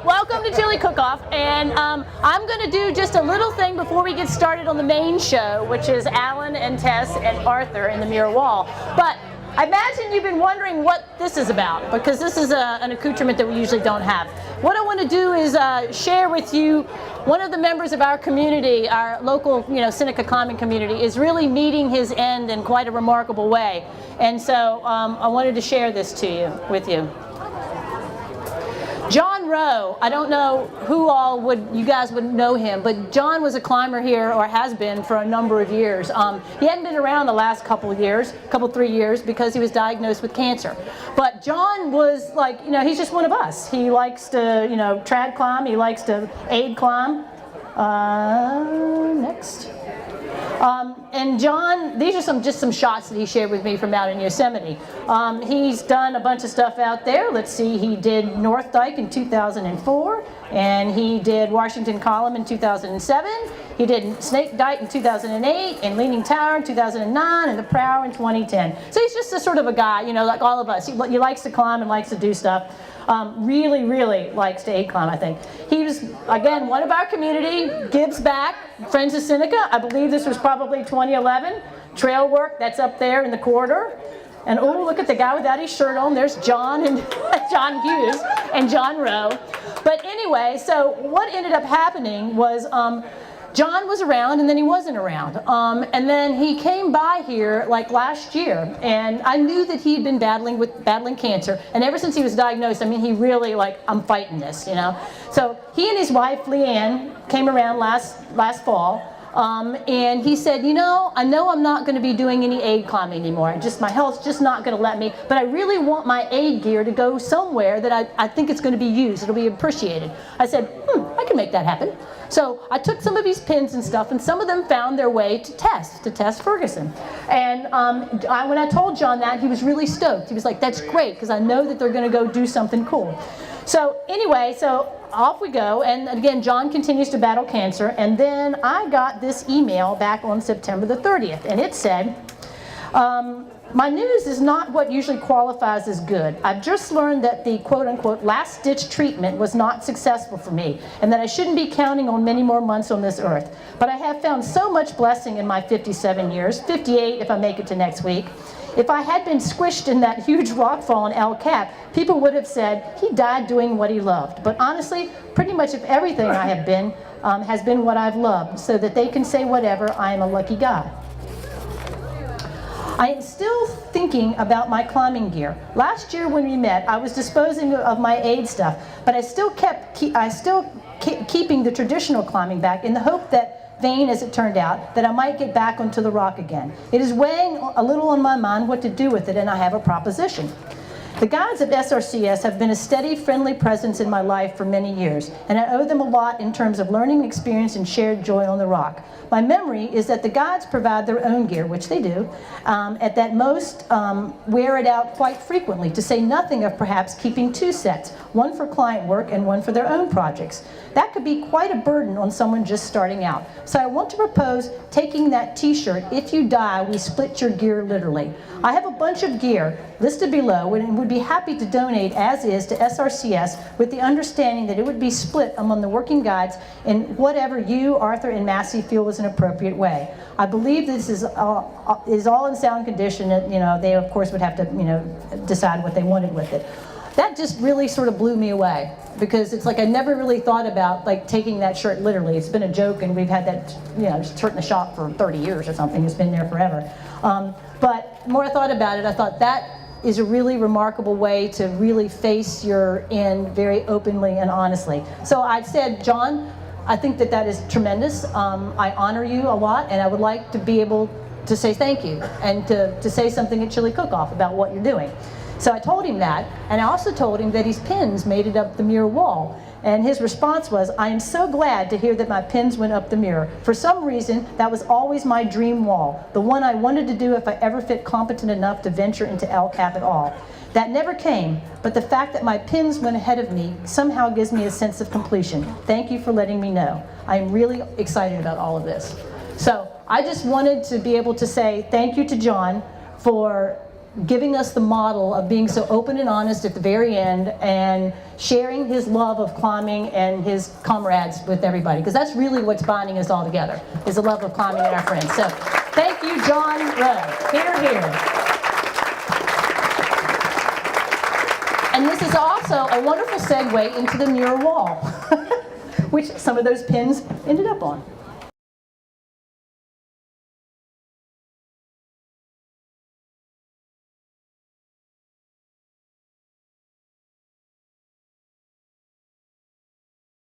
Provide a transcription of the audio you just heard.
welcome to Chili Cookoff, and I'm going to do just a little thing before we get started on the main show, which is Alan and Tess and Arthur in the mirror wall. But I imagine you've been wondering what this is about, because this is an accoutrement that we usually don't have. What I want to do is share with you one of the members of our community, our local, Seneca climbing community, is really meeting his end in quite a remarkable way. And so I wanted to share this with you. John Rowe, I don't know who all you guys would know him, but John was a climber here, or has been for a number of years. He hadn't been around the last couple 3 years, because he was diagnosed with cancer. But John was like, he's just one of us. He likes to, trad climb, he likes to aid climb. Next. And John, these are just some shots that he shared with me from out in Yosemite. He's done a bunch of stuff out there. Let's see, he did North Dyke in 2004, and he did Washington Column in 2007. He did Snake Dyke in 2008, and Leaning Tower in 2009, and the Prow in 2010. So he's just a sort of a guy, like all of us. He likes to climb and likes to do stuff. Really, really likes to aid climb, I think. He was, again, one of our community, gives back, Friends of Seneca. I believe this was probably 2011. Trail work, that's up there in the corridor. And oh, look at the guy without his shirt on. There's John and John Hughes and John Rowe. But anyway, so what ended up happening was John was around, and then he wasn't around. And then he came by here like last year, and I knew that he'd been battling cancer. And ever since he was diagnosed, he really I'm fighting this, So he and his wife, Leanne, came around last fall. And he said, I know I'm not going to be doing any aid climbing anymore. My health's just not going to let me, but I really want my aid gear to go somewhere that I think it's going to be used. It'll be appreciated. I said, I can make that happen. So I took some of these pins and stuff, and some of them found their way to Tess Ferguson. And when I told John that, he was really stoked. He was like, that's great, because I know that they're going to go do something cool. So anyway, off we go, and again, John continues to battle cancer, and then I got this email back on September the 30th, and it said, my news is not what usually qualifies as good. I've just learned that the quote-unquote last-ditch treatment was not successful for me, and that I shouldn't be counting on many more months on this earth. But I have found so much blessing in my 57 years, 58 if I make it to next week. If I had been squished in that huge rock fall in El Cap, people would have said he died doing what he loved. But honestly, pretty much if everything I have been has been what I've loved, so that they can say whatever, I am a lucky guy. I am still thinking about my climbing gear. Last year when we met, I was disposing of my aid stuff, but I still kept keeping the traditional climbing bag in the hope that, vain as it turned out, that I might get back onto the rock again. It is weighing a little on my mind what to do with it, and I have a proposition. The guides of SRCS have been a steady, friendly presence in my life for many years, and I owe them a lot in terms of learning experience and shared joy on the rock. My memory is that the guides provide their own gear, which they do, at that most wear it out quite frequently, to say nothing of perhaps keeping two sets, one for client work and one for their own projects. That could be quite a burden on someone just starting out. So I want to propose taking that t-shirt, "If you die, we split your gear literally." I have a bunch of gear listed below and would be happy to donate as is to SRCS, with the understanding that it would be split among the working guides in whatever you, Arthur, and Massey feel was an appropriate way. I believe this is all in sound condition. They of course would have to decide what they wanted with it. That just really sort of blew me away, because it's like I never really thought about taking that shirt literally. It's been a joke, and we've had that shirt in the shop for 30 years or something. It's been there forever. But the more I thought about it, I thought that is a really remarkable way to really face your end very openly and honestly. So I said, John, I think that is tremendous. I honor you a lot, and I would like to be able to say thank you, and to say something at Chili Cookoff about what you're doing. So I told him that, and I also told him that his pins made it up the mirror wall. And his response was, I am so glad to hear that my pins went up the mirror. For some reason, that was always my dream wall, the one I wanted to do if I ever fit competent enough to venture into El Cap at all. That never came, but the fact that my pins went ahead of me somehow gives me a sense of completion. Thank you for letting me know. I am really excited about all of this. So I just wanted to be able to say thank you to John for giving us the model of being so open and honest at the very end, and sharing his love of climbing and his comrades with everybody, because that's really what's binding us all together, is the love of climbing and our friends. So thank you, John Rowe. Hear, hear. And this is also a wonderful segue into the mural wall, which some of those pins ended up on.